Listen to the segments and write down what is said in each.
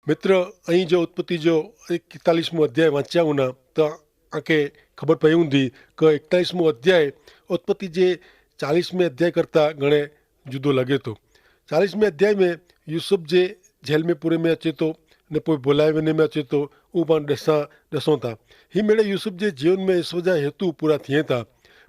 मित्र અહીં जो उत्पत्ति जो 41મો અધ્યાય વાંચ્યા હું તો આંકે ખબર પડી ઊંધી કે 41મો અધ્યાય उत्पत्ति जे 40મેं अध्याय करता घणे जुदो लगे तो 40મેं अध्याय में यूसुफ जे जेल में पूरे में अचे तो ने पोइ बुलाए वञे में अचे तो उहो पाण ॾिसूं था ही मेड़े यूसुफ जे जीवन में ईश्वर जा हेतु पूरा थियनि था।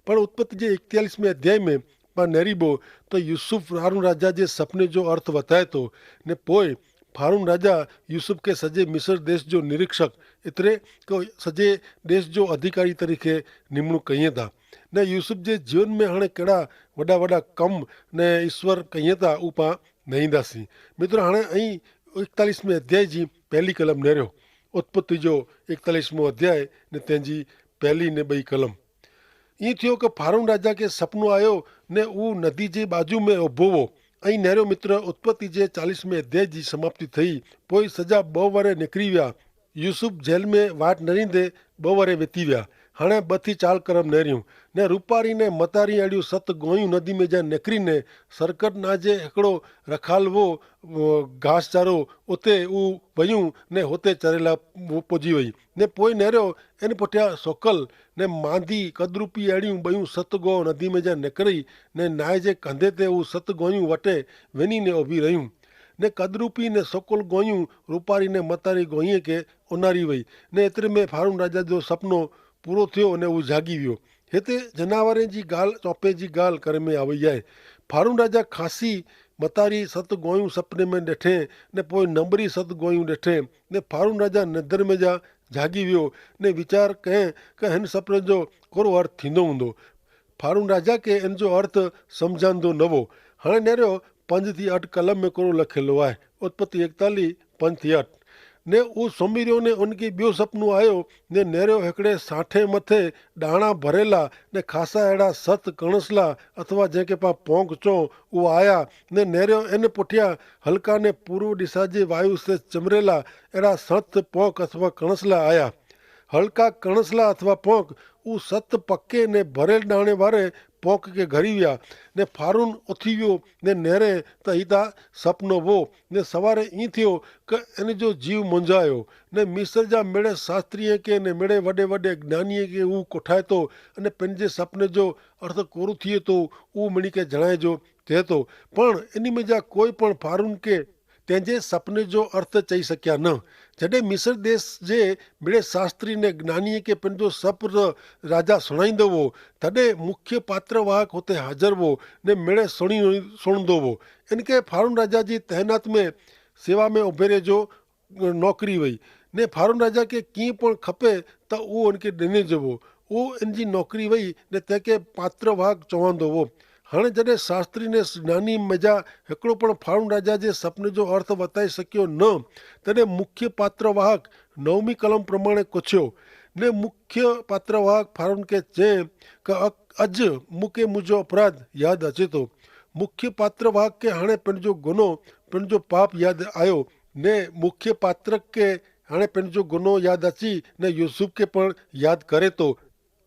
पर उत्पत्ति जे 41મેं अध्याय में पाण नेरीबो तो यूसुफ हारून राजा जे सपने जो अर्थ वताए तो ने पोइ फारून राजा यूसुफ के सजे मिस्र देश जो निरीक्षक एतिरे को सजे देश जो अधिकारी तरीके निमणूक कईं था। ने यूसुफ जे जीवन में हाणे कहिड़ा वॾा वॾा कम ने ईश्वर कईं था उहो पाण नहींदासीं। मित्र हाणे ऐं 41મેं अध्याय जी पहली कलम नेरियो उत्पत्ति जो 41मो अध्याय ने तंहिंजी पहली ने ॿई कलम। ईअं थियो कि फारून राजा खे सपनो आयो ने उहो नदी जे बाजू में उभो हो ऐं नेरियो मित्र उत्पत्ति जे 40મેं अध्याय जी समाप्ति थी। पोइ सॼा 2 वर निकिरी विया। यूसुफ जेल में वाट न ॾींदे 2 वर विती विया। हाणे 2 थी 4 करम नेरियूं ने रूपारी ने मतारी अहिड़ियूं 7 गोयूं नदी में जा निकिरीने सरकट ना जे हिकिड़ो रखालवो घास चारो उते उहो वयूं ने हुते चरेला पुॼी वई ने पोइ नेरियो इन पुठियां सोकल ने मांदी कदरूपी अहिड़ियूं 2 7 गो नदी में जा निकिरी ने नाए जे कंधे ते उहो 7 गोयूं वटे वञी ने उभी रहियूं ने कदरूपी ने सोकुल गोयूं रूपारी ने मतारी गोईअ खे उनारी वई ने एतिरे में फारून राजा जो सपनो पूरो थियो ने उहो जागी वियो। हिते जनावरनि जी ॻाल्हि चौपे जी ॻाल्हि करे में आई आहे। फारून राजा खांसी मतारी 7 गोयूं सपने में ॾिठे ने पोइ नंबरी 7 गोयूं ॾिठे ने फारून राजा निंदर में जा जागी वियो ने वीचार कयं कि हिन सपने जो कहिड़ो अर्थ थींदो हूंदो। फारून राजा खे इन जो अर्थ सम्झंदो न हो। हाणे नेरियो 5 थी 8 कलम में कहिड़ो लिखियलु आहे उत्पत्ति 41 5 थी 8 ने उहो सुम्ही रहियो ने उनखे ॿियो सपनो आयो ने नेरियो हिकिड़े साठे मथे ॾाणा भरियला ने ख़ासा अहिड़ा 7 कणसला अथवा जंहिंखे पाण पोंक चऊं उहो आया ने नेरियो इन पुठियां हल्का ने पूर्व दिशा जे वायु से चिमरेला अहिड़ा 7 पोंक अथवा कणसला आया। हल्का कणसला अथवा पोंक उहो 7 पके ने भरियल ॾाणे वारे पोंक खे घरी विया ने फारून उथी वियो ने नेरे त ही त सपनो हो ने सवारे ईअं थियो कि इन जो जीव मुंझायो ने मिस्र जा मिड़े शास्त्रीअ खे ने मिड़े वॾे वॾे ज्ञानीअ खे उहो कोठाए थो अने पंहिंजे सपने जो अर्थ कोरो थिए थो उहो मिड़ी खे जणाइजो थिए थो। पण इन में जा कोई पण फारून खे तंहिंजे सपने जो अर्थ चई सघिया न। जॾहिं मिस्र देश जे मिड़े शास्त्री ने ज्ञानीअ खे पंहिंजो सप राजा सुणाईंदो हो तॾहिं मुख्य पात्र वाहक हुते हाज़िर हो ने मिड़े सुणंदो हो। इनखे फारून राजा जी तैनात में सेवा में उभेरे जो नौकिरी वई ने फारून राजा खे कीअं पण खपे त उहो उनखे ॾिनिजो हो उहो इन जी नौकिरी वई ने तंहिंखे पात्र वाहक चवंदो हो। हाणे जॾहिं शास्त्री ने ज्ञानी मजा हिकिड़ो पण फारून राजा जे सपने जो अर्थ वताए सघियो न तॾहिं मुख्य पात्र वाहक 9वीं कलम प्रमाणे कुछियो ने मुख्य पात्र वाहक फारून खे चए कि अॼु मूंखे मुंहिंजो अपराध यादि अचे थो। मुख्य पात्र वाहक खे हाणे पंहिंजो गुनो पंहिंजो पाप यादि आयो ने मुख्य पात्र खे हाणे पंहिंजो गुनो यादि अची ने यूसुफ खे पण यादि करे थो।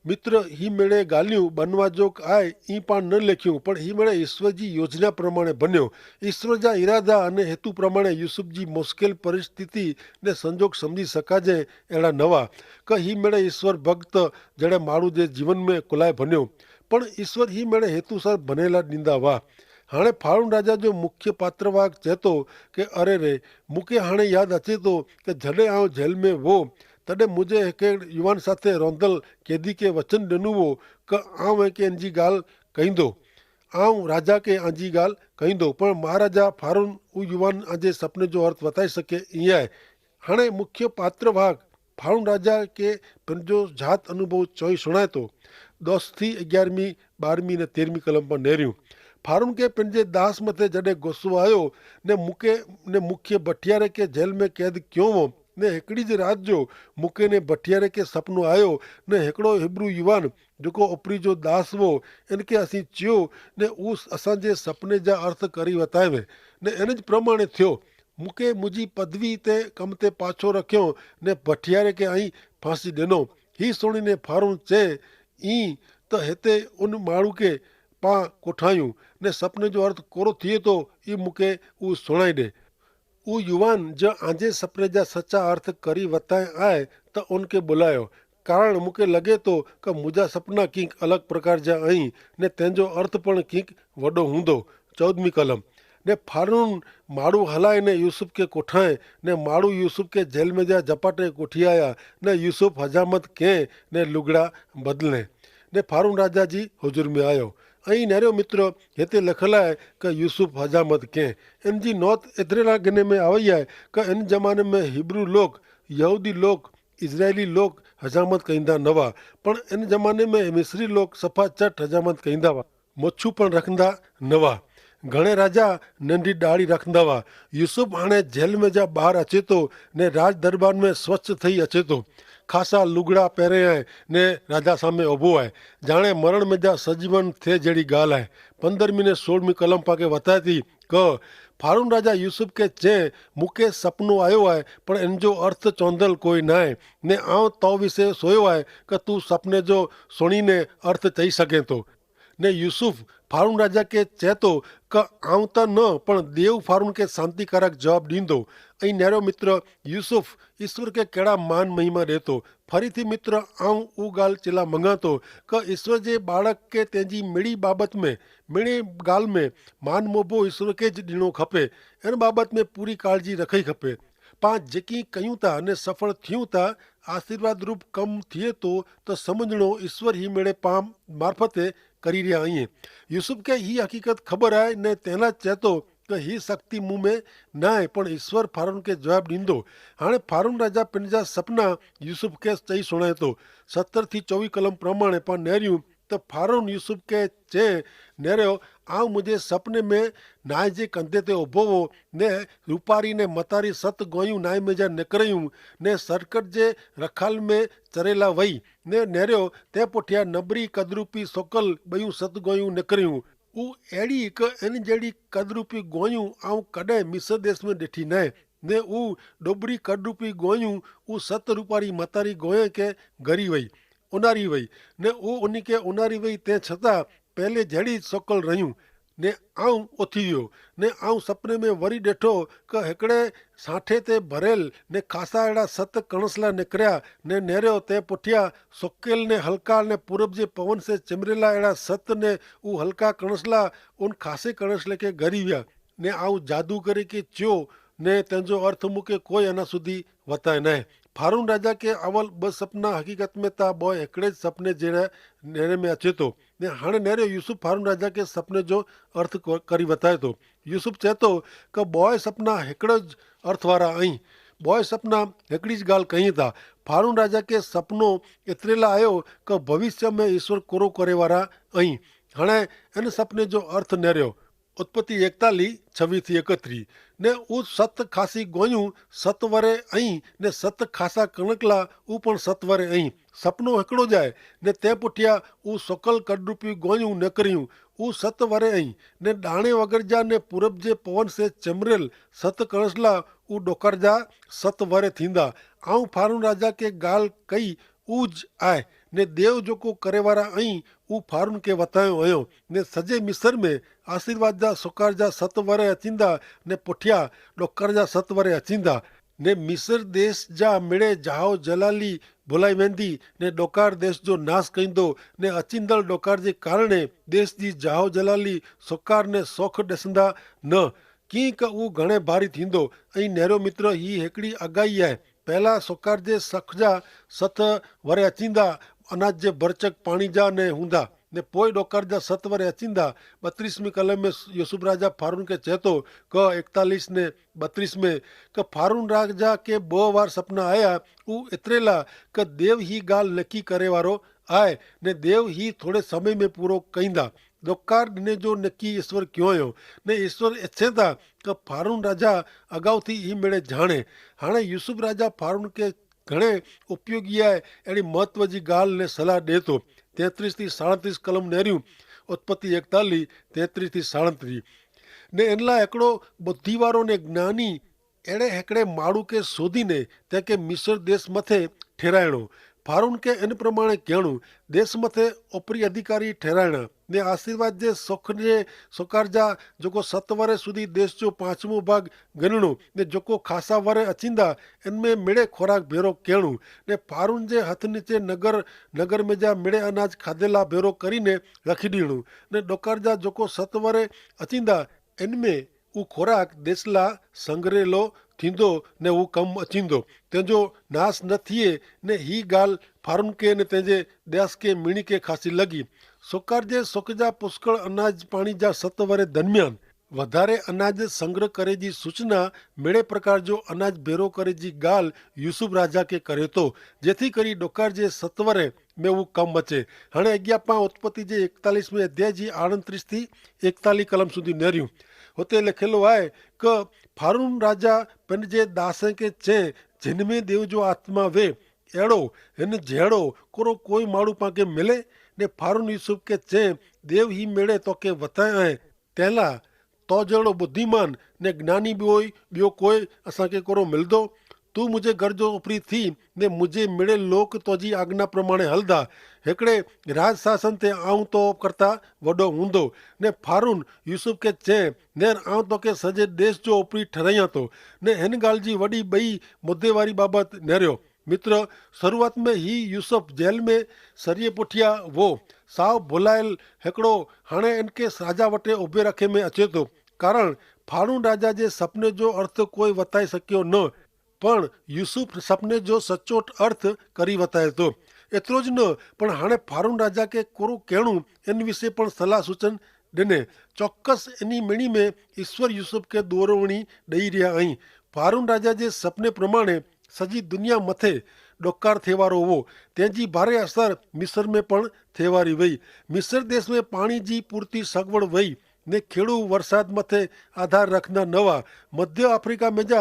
मित्र ही मेड़े ॻाल्हियूं बनवा जोग आहे ई पाण न लिखियूं पर ही मेड़े ईश्वर जी योजना प्रमाणे बनियो। ईश्वर जा इरादा अने हेतु प्रमाणे यूसुफ जी मुश्किल परिस्थिति ने संजोग सम्झी सघाजे अहिड़ा न हुआ कि ही मेड़े ईश्वर भक्त जहिड़े माण्हू जे जीवन में कुलाए बनियो पण ईश्वर ही मेड़े हेतु सां बनेला ॾींदा हुआ। हाणे फारून राजा जो मुख्य पात्र वाहक चए थो कि अरे रे मूंखे हाणे यादि अचे थो कि जॾहिं आउं जेल में हो तॾहिं मुंहिंजे हिकु युवान साथे रहंदल कैदी खे वचन ॾिनो हो कि आउं कंहिं इन जी ॻाल्हि कंदो आउं राजा खे अंजी ॻाल्हि कंदो पर महाराजा फारून उहो युवान जे सपने जो अर्थ वताए सघे ईअं आहे। हाणे मुख्य पात्र वाहक फारून राजा खे पंहिंजो जात अनुभव चई सुणाए थो। दोस्ती 11वीं 12वीं ने 13वीं कलम पर नेरियूं फारून खे पंहिंजे दास मथे जॾहिं गुस्सो आयो ने मूंखे ने मुख्य भठियारे खे जेल में क़ैद कयो हो ने हिकिड़ी जी राति जो मूंखे ने भठियारे खे सपनो आयो ने हिकिड़ो हिब्रू युवान जेको उपरी जो दास हो इनखे असीं चयो ने उहो असांजे सपने जा अर्थ करी वताए वे ने इन प्रमाणे थियो मूंखे मुंहिंजी पदवी ते कम ते पाछो रखियो ने भठियारे खे आई फांसी ॾिनो। हीअ सुणी ने फारून चए ई त हिते उन माण्हू खे पाण कोठायूं ने सपने जो अर्थ कोरो थिए थो ई मूंखे उहो सुणाए ॾे। वो युवान जो आजे सपने जा सच्चा अर्थ करी बताए आए तो उनके बुलायो, कारण मूंखे लगे तो कि मुझा सपना कंक अलग प्रकार जा आई ने तेंजो अर्थ पण कंक वडो हूंदो। 14वीं कलम ने फारून माड़ू हलाए ने यूसुफ के कोठाए ने माड़ू यूसुफ के जेल में जा झपाटे कोठी आया ने यूसुफ हजामत के ने लुगड़ा बदले ने फारून राजा जी हुजूर में आयो। અહીં નેરો मित्र हिते लखल है कि यूसुफ हजामत के इनकी नौत एतरे गिने में आई है कि इन जमाने में हिब्रू लोग यहूदी लोग इजरायली लोग हजामत कहंदा न हुआ, पण इन जमाने में मिस्री लोग सफ़ा चट हजामत कहंदा हुआ, मोछू पण रखंदा न हुआ, घणे राजा नंढी दाढ़ी रखंदा हुआ। यूसुफ हाणे जेल में जा ॿाहिरि अचे थो ने राज दरबार में स्वच्छ थी अचे थो, खासा लुगड़ा पहिरे है ने राजा सामे ऊभो है, जाने मरण में जा सजीवन थे जड़ी गाल है। 15वीं ने 16वीं कलम पाके बताए थी क फारून राजा यूसुफ के चे मूंखे सपनो आयो है पर इन जो अर्थ चौंदल कोई ना है ने आउं तो विषय सोयो है कि तू सपने जो सुनी ने अर्थ चई सके तो ने यूसुफ फारून राजा के चए तो क आउं त न पण देव फारून के शांतिकारक जवाब ॾींदो। ऐं न्यारो मित्र यूसुफ ईश्वर के कहिड़ा मान महिमा ॾे फरीथी मित्र आउं उ ॻाल्हि चिला मंगा थो क ईश्वर जे बालक के तंहिंजी मिड़ी बाबत में मिड़ी ॻाल्हि में मान मोबो ईश्वर के ज ॾियणो खपे, इन बाबत में पूरी काळजी रखी खपे। पां जेकी कयूं था ने सफल थियूं था आशीर्वाद रूप कम थिए तो त समझणो ईश्वर ही मेरे पाम मार्फते करी रहा आहियूं। यूसुफ के ही हकीकत ख़बर आहे ने तेना चए थो कि ही शक्ति मुंह में न आहे पण ईश्वर फारून के जवाब ॾींदो। हाणे फारून राजा पंहिंजा सपना यूसुफ के चई सुणाए थो। 17 थी 24 कलम प्रमाणे पाण नेरियूं त फारून यूसुफ के चए नेरियो आउं मुंहिंजे सपने में नाए जे कंधे ते उभो हो ने रूपारी ने मतारी 7 गोयूं नाए में जा निकिरियूं ने सरकट जे रखाल में चरेला वई ने नेरियो ते पुठियां नबरी कदरूपी सोकल ॿयूं 7 गोयूं निकिरियूं। उ अहिड़ी हिकु इन जहिड़ी कदरूपी गोयूं आउं कॾहिं मिस्र देश में ॾिठी न ने उ डोबरी कदरूपी गोयूं उ 7 रूपारी मतारी गोए के गरी वई उनारी वई ने उ उन खे उनारी वई तंहिं छतां पहले जहिड़ी सोकल रहियूं ने आउं उथी वियो ने आउं सपने में वरी ॾिठो कि हिकिड़े साठे ते भरियल ने खासा अहिड़ा 7 कणसला निकिरिया ने नेरियो ते पुठियां सुकियल ने हल्का ने पूरब जे पवन से चिमरेला अहिड़ा 7 ने उ हल्का कणसला उन खासे कणसले खे गरी विया ने आउं जादू करे के चयो ने तंहिंजो अर्थ मूंखे कोई अञा सुधी वताए न आहे। फारून राजा के अवल 2 सपना हकीकत में ता बॉय हिकिड़े सपने जहिड़ा नेरे में अचे थो ने हाणे नेरियो यूसुफ फारून राजा के सपने जो अर्थ करी बताए थो। यूसुफ चए थो कि बॉय सपना हिकिड़ो अर्थ वारा आई बॉय सपना हिकिड़ी ॻाल्हि कई था। फारून राजा के सपनो एतिरे लाइ आयो कि भविष्य में ईश्वर कोरो करे वारा आई। हाणे इन सपने जो अर्थ नेरियो उत्पत्ति 41 26 थी 31 ने उ 7 खासी गोयूं 7 वरे आई ने 7 खासा कणकला उ पण 7 वरे आई। सपनो हिकिड़ो जाए ने ते पुठियां उ सोकल कदरूपी गोयूं निकिरियूं उ 7 वरे आई ने डाणे वगर जा ने पूरब जे पवन से चिमरियल 7 कणसला उ डोकर जा 7 वरे थींदा। आउं फारून राजा के ॻाल्हि कई उज आहे ने देव जेको करे वारा आई उ फारून खे वतायो हुयो ने सॼे मिस्र में आशीर्वाद जा सुकार जा 7 वरे अचींदा ने पुठियां ॾोकर जा 7 वरे अचींदा ने मिस्र देश जा मिड़े जहाओ जलाली भुलाई वेंदी ने ॾोकार देश जो नाश कंदो ने अचींदड़ ॾोकार जे कारणे देश जी जहाओ जलाली सुकार ने सौख ॾिसंदा न कीअं क उहो घणे भारी थींदो। ऐं नेरो मित्र ही हिकिड़ी आगाही आहे। पहला सुकार जे सख जा 7 वरे अचींदा अनाज जे भरचक पाणी जा ने हूंदा ने पोइ ॾोकर जा 7 वरे अचींदा। 32वीं कलम में यूसुफ राजा फारून खे चए थो क 41 ने 32 में क फारून राजा के 2 वार सपना आया उ एतिरे लाइ क देव ही ॻाल्हि नकी करे वारो आहे ने देव ही थोरे समय में पूरो कईंदा। ॾोकार ॾिने जो नकी ईश्वर कयो हुयो ने ईश्वर इच्छे था कि फारून राजा अगाऊ थी ही मिड़े जाणे। हाणे यूसुफ राजा फारून के घणे उपयोगी आहे अहिड़ी महत्व जी ॻाल्हि ने सलाह ॾिए थो। 33 थी 37 कलम नेरियूं उत्पत्ति 41 33 थी 37 ने इन लाइ हिकिड़ो ॿुधी वारो ने ज्ञानी अहिड़े हिकिड़े माण्हू खे सोधी ने तंहिंखे मिस्र देश मथे ठहिराइणो फारून के इन प्रमाणे कहणुं देश मथे ओपरी अधिकारी ठहराइणा ने आशीर्वाद जे सुख जे सुकार जा जेको 7 वरे सुधी देश जो 5मो भाग गणणो ने जेको खासा वरे अचींदा इनमें मिड़े खोराक भेरो कहणुं ने फारून जे हथ नीचे नगर में जा मिड़े अनाज खाधेला भेरो करीने रखी ॾीणुं ने डोकार जा जेको 7 वरे अचींदा इनमें उ खोराक देश ला संग्रहेलो थींदो ने उ कम अचींदो तेंजो नाश न थिए ने ही गाल फारून के ने तेंजे देश के मीणी के खासी लगी सुकार जे सुख जा पुष्कळ अनाज पाणी जा 7 वरे दरमियान વધારે અનાજ સંગ્રહ કરે જી સૂચના મેળે પ્રકાર જો અનાજ ભેરો કરે જી ગાલ યુસુફ રાજા કે કરે તો જેથી કરી ડોકાર જે સત્વરે में वो कम अचे हाँ अॻियां पां उत्पत्ति जे 41वें अध्याय जी 38 थी 41 कलम सुधी नेरियूं हुते लिखियलु आहे कि फारून राजा पंहिंजे दास खे चए जिन में देव जो आत्मा वे अहिड़ो हिन जहिड़ो कोरो कोई माण्हू पाण खे मिले ने फारून यूसुफ खे चए देव ही मेड़े तोखे वताए आहे तंहिं लाइ तो जहिड़ो बुद्धिमान ने ज्ञानी ॿियो कोई असांखे कोरो मिलंदो तू मुझे घर जो उपरी थी ने मुझे मिड़े लोक तुंहिंजी आज्ञा प्रमाणे हलंदा हिकिड़े राज शासन ते आऊं तो करता वॾो हूंदो ने फारून यूसुफ खे चए नेर आऊं तोखे सॼे देश जो उपरी ठहिरायां थो ने हिन ॻाल्हि जी वॾी ॿई मुद्दे वारी बाबति नेरियो मित्र शुरूआत में ही यूसुफ जेल में सरिये पुठियां वो साव भुलायल हिकिड़ो हाणे इनके राजा वटे उभे रखे में अचे थो कारण फारून राजा जे सपने जो अर्थ कोई वताए सकियो न पण यूसुफ सपने जो सचोट अर्थ करी वताए थो एतिरो ज न पण हाणे फारून राजा खे कोरो कहणुं इन विषय पण सलाह सूचन ॾिने चौक्कस इन मीणी में ईश्वर यूसुफ खे दोरवणी ॾेई रहिया आहीं फारून राजा जे सपने प्रमाणे सॼी दुनिया मथे ॾोकार थिए वारो हो तंहिंजी भारे असर मिस्र में पण थिए वारी वई मिस्र देश में पाणी जी पूर्ति सगवड़ वई ने खेड़ू वरसाद मथे आधार रखंदा न हुआ मध्य अफ्रीका में जा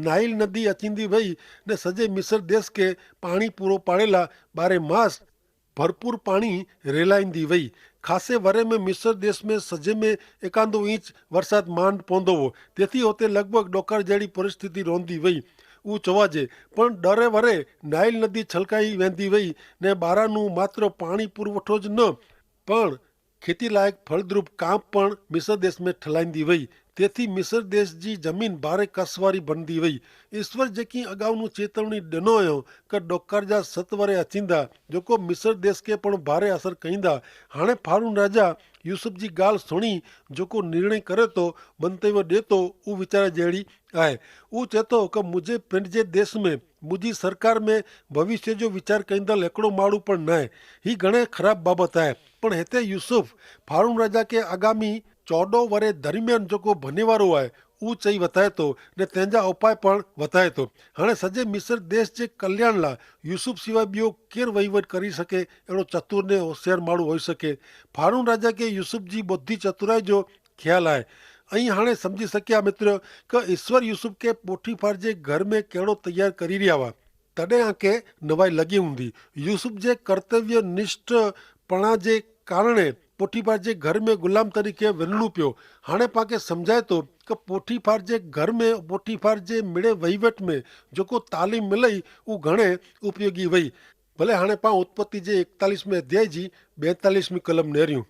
नाइल नदी अचींदी वई ने सॼे मिस्र देश के पाणी पूरो पाड़ेला ॿारे मास भरपूर पाणी रेलाईंदी वई खासे वरे में मिस्र देश में सजे में एकांदो इंच वरसाद मांड पवंदो हो તેથી होते लगभग ॾोकर जहिड़ी परिस्थिति रहंदी वई उहो चवाजे पण डरे वरे नाइल नदी छलकाई वेंदी वई ने ॿाराનું मात्र पाणी पुरवठो ज न पण खेती लायक फलद्रुप कांप पण मिस्र देश में ठलाईंदी वई તેથી મિસર દેશ जी जमीन भारे कसवारी बनदी वई ईश्वर जेकी अगाउनु चेतवणी ॾिनो हुयो कि ॾोकर जा 7 वरे अचींदा जेको मिस्र देश के पण भारे असर कईंदा हाणे फारून राजा यूसुफ जी ॻाल्हि सुणी जेको निर्णय करे थो मंतव्य ॾिए थो उहो वीचार जहिड़ी आहे उहो चए थो कि मुंहिंजे पंहिंजे देश में मुंहिंजी सरकार में भविष्य जो वीचार कईंदड़ हिकिड़ो माण्हू पण न आहे ही घणे ख़राब बाबति आहे पण हिते यूसुफ फारून राजा खे आगामी 14 वरे दरमियान जेको बने वारो आहे उहो चई वताए थो ने तंहिंजा उपाय पण वताए थो हाणे सॼे मिस्र देश जे कल्याण लाइ यूसुफ सिवाय ॿियो केरु वहीवट करी सघे अहिड़ो चतुर ने होशियार माण्हू होई सघे फारून राजा खे यूसुफ जी बुद्धि चतुराई जो ख्यालु आहे ऐं हाणे सम्झी सघिया मित्र कि ईश्वर यूसुफ खे पोटीफार जे घर में कहिड़ो तयारु करी रहिया हुआ तॾहिं आंखे नवाई लॻी हूंदी यूसुफ जे कर्तव्य निष्ठपणा जे कारणे पोटीफार जे घर में गुलाम तरीक़े वञणो पियो हाणे पाण सम्झाए थो कि पोटीफार जे घर में पोटीफार जे मिड़े वहीवट में जेको तालीम मिलई उहो घणे उपयोगी वई भले हाणे पाण उत्पत्ति जे 41वें अध्याय जी 42वीं कलम नेरियूं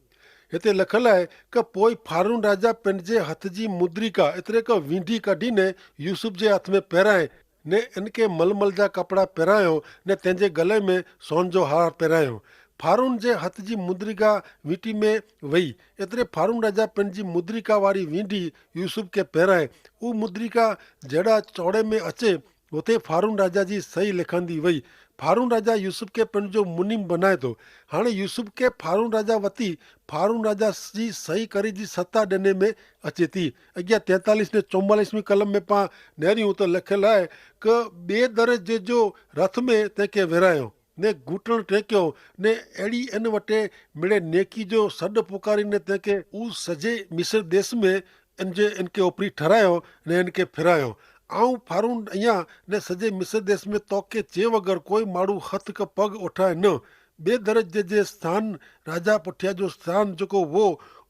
हिते लिखियलु आहे कि पोइ फारून राजा पंहिंजे हथ जी मुद्रिका एतिरे खां वींढी कढीने यूसुफ जे हथ में पहिराए ने इनके मलमल जा कपिड़ा पहिरायो ने तंहिंजे गले में सोन जो हार पहिरायो फारून जे हथ जी मुद्रिका वींटी में वई एतिरे फारून राजा पंहिंजी मुद्रिका वारी वींढी यूसुफ खे पहिराए उहा मुद्रिका जहिड़ा चौड़े में अचे हुते फारून राजा जी सही लिखंदी वई फारून राजा यूसुफ खे पंहिंजो मुनीम बनाए थो हाणे यूसुफ खे फारून राजा वती फारून राजा जी सही करे जी सत्ता ॾिने में अचे थी अॻियां 43 ने 44वीं कलम में पाण नेरियूं त लिखियलु आहे कि ॿिए दर्जे जो रथ में तंहिंखे विरायो ने घूटण टेकियो ने अहिड़ी इन वटे मिड़े नेकी जो सॾु पुकारीने तंहिंखे उहो सॼे मिस्र देश में इनके उपरी ठहिरायो ने इनके फिरायो आऊं फारून अञा ने सॼे मिस्र देश में तोखे चए वग़ैरह कोई माण्हू हथ का पग उठाए न ॿिए दर्जे जे स्थान राजा पुठिया जो स्थान जेको हो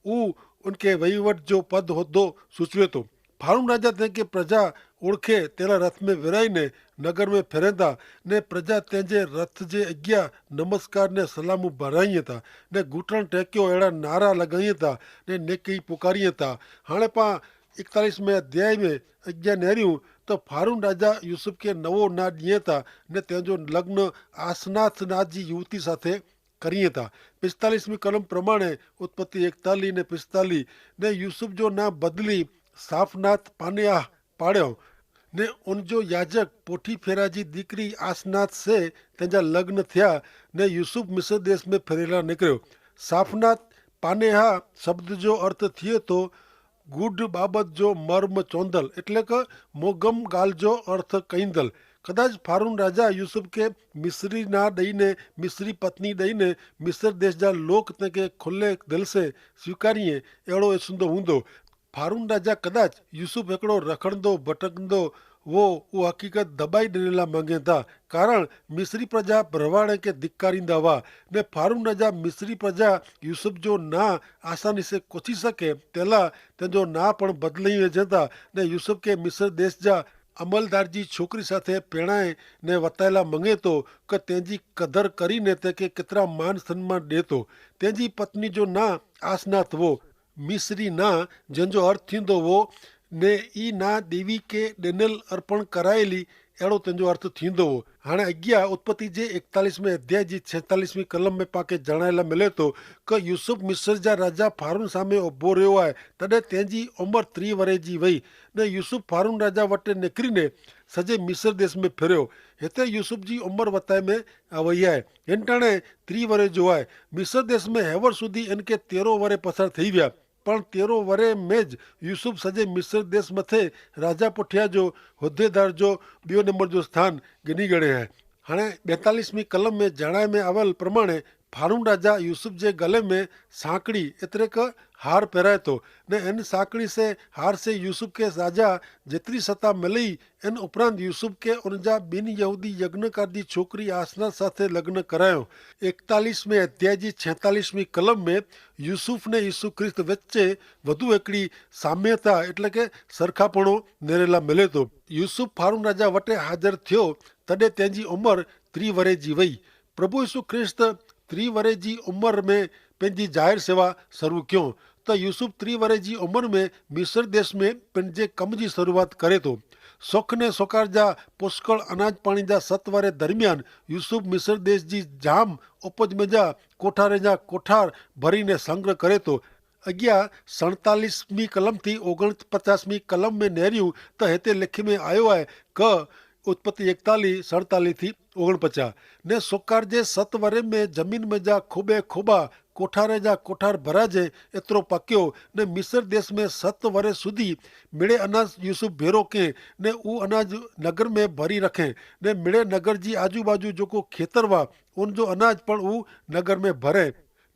उहो उनके वहीवट जो पद उहिदो सूचवे थो फारून राजा थे कि प्रजा ओळखे तेना रथ में विराईने नगर में फेरंदा ने प्रजा तेजे रथ जे अग्या नमस्कार ने सलामू भराई था ने घूंटण टेक्यो अड़ा नारा लगाई था ने नेकी पुकारी था। हाणे पा 41 अध्याय में अग्या नेरियूं तो फारून राजा यूसुफ के नवो नाथ दिए था ने तेजो लग्न आसनाथ नाथ जी युवती साथे करिए था। 45મી कलम प्रमाणे उत्पत्ति 41 ने 45 ने यूसुफ जो ना बदली साफनाथ पानिया पाड़्यो ने उन जो याजक पोटीफेरा जी दीकरी आसनाथ से तेजा लग्न थया ने यूसुफ मिस्र देश में फरेला निकल्यो। साफनाथ पानेहा शब्द जो अर्थ थिए तो गुड बाबत जो मर्म चौंदल એટલે કે મોગમ ગાલ जो अर्थ કઈંદલ। કદાચ ફારૂન રાજા यूसुफ के मिस्री ना दईने मिस्री पत्नी दईने मिस्र देश जा लोक ते के खुले दिल से स्वीकारिए अहिड़ो सुंदो हूंदो। फारून राजा कदाच यूसुफ हिकिड़ो रखंदो भटकंदो वो हकीकत दबाई ॾिनला मांगे था कारण मिस्री प्रजा भरवाड़े के धिक्कारींदा हुआ ने फारून राजा मिस्री प्रजा यूसुफ जो ना आसानी से कोची सके तेला तेजो ना पण बदली वेझंदा ने यूसुफ के मिस्र देश जा अमलदार जी छोकरी साथे पेणाए ने वतायला मंगे तो कि तेजी कदर करीने ते के केतिरा मान सन्मान ॾे तो। तेजी पत्नी जो ना आसनाथ वो मिस्री ना जंहिंजो अर्थ थींदो वो ने ई ना देवी के ॾिनल अर्पण करायली अहिड़ो तंहिंजो अर्थ थींदो हो। हाणे अॻियां उत्पत्ति जे 41 अध्याय जी 46 कलम में पाके ॼाणाइण लाइ मिले थो कि यूसुफ मिस्र जा राजा फारून सामे उभो रहियो आहे तॾहिं तंहिंजी उमिरि 30 वरे जी वई ने यूसुफ फारून राजा वटि निकिरीने सॼे मिस्र देश में फिरियो। हिते यूसुफ जी उमिरि वताए में वई आहे हिन टाणे 30 वरे जो आहे। मिस्र देश में हेवर सुधी इनके 13 वरे पसार थी विया पण 13 वरे में ज यूसुफ सॼे मिस्र देश मथे राजा पुठिया जो हुदेदार जो ॿियो नंबर जो स्थान गिनी गणे आहे। हाणे 42મી कलम में ॼाणाए में आवल प्रमाणे फारून राजा यूसुफ जे गले में सांकड़ी एतिरे क हार पहिराए थो ने इन सांकड़ी से हार से यूसुफ के राजा जेतिरी सता मिली इन उपरांत यूसुफ के उनजा ॿिनि यहूदी यज्ञकार जी छोकरी आसनाथ साथे लग्न करायो। 41 अध्याय जी 46મી कलम में यूसुफ ने यीशु ख्रिस्त वच्चे वधु हिकिड़ी साम्यता એટલે કે સરખાપણો नेरेला मिले थो। यूसुफ फारून राजा वटे हाज़िर थियो तॾहिं तंहिंजी उमिरि 30 वरे जी वई। प्रभु यीशु ख्रिस्त 30 वरे जी उमिरि में पंहिंजी ज़ाहिर सेवा शुरू कयो त यूसुफ 30 वरे जी उमिरि में मिस्र देश में पंहिंजे कम जी शुरूआत करे थो। सुख ने सोकार जा पुष्कळ अनाज पाणी जा 7 वरे दरमियान यूसुफ मिस्र देश जी जाम उपज में जा कोठारे जा कोठार भरीने संग्रह करे थो। अॻियां 47મી कलम थी 49મી कलम में नेरियूं त हिते लिख में आयो आहे क उत्पत्ति 41 47 थी 49 ने सोकार जे 7 वरे में जमीन में जा खोबे खोबा कोठारे जा कोठार भराजे एतिरो पकियो ने मिस्र देश में 7 वरे सुधी मिड़े अनाज यूसुफ भेरो के ने ऊ अनाज नगर में भरी रखे ने मिड़े नगर जी आजू बाजू जो खेतर हुआ उन जो अनाज पण ऊ नगर में भरे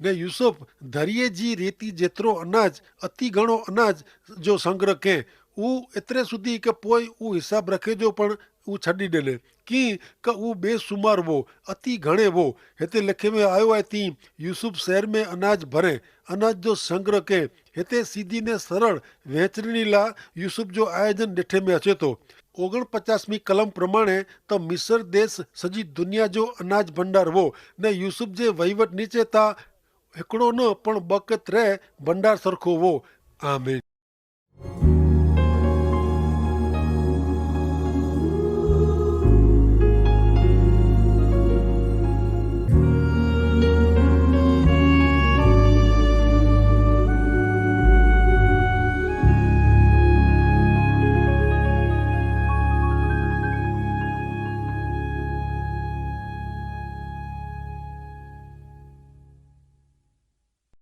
ने यूसुफ दरिये जी रेती जेतिरो अनाज अति घणो अनाज जो संग्रह के ऊ एतिरे सुधी के पोइ ऊ हिसाब रखे जो पण ऊ छॾी ॾिने की क ऊ बेशुमार वो अति घणे वो। हिते लिखे में आयो आहे ती यूसुफ शहर में अनाज भरे अनाज जो संग्रह के हिते सीधी ने सरल वेचणी ला यूसुफ जो आयोजन ॾिठे में अचे थो। 49મી कलम प्रमाणे त मिस्र देश सॼी दुनिया जो अनाज भंडार वो ने यूसुफ जे वहीवट नीचे था हिकिड़ो न पण 2 के 3 भंडार सरखो वो। आमीन।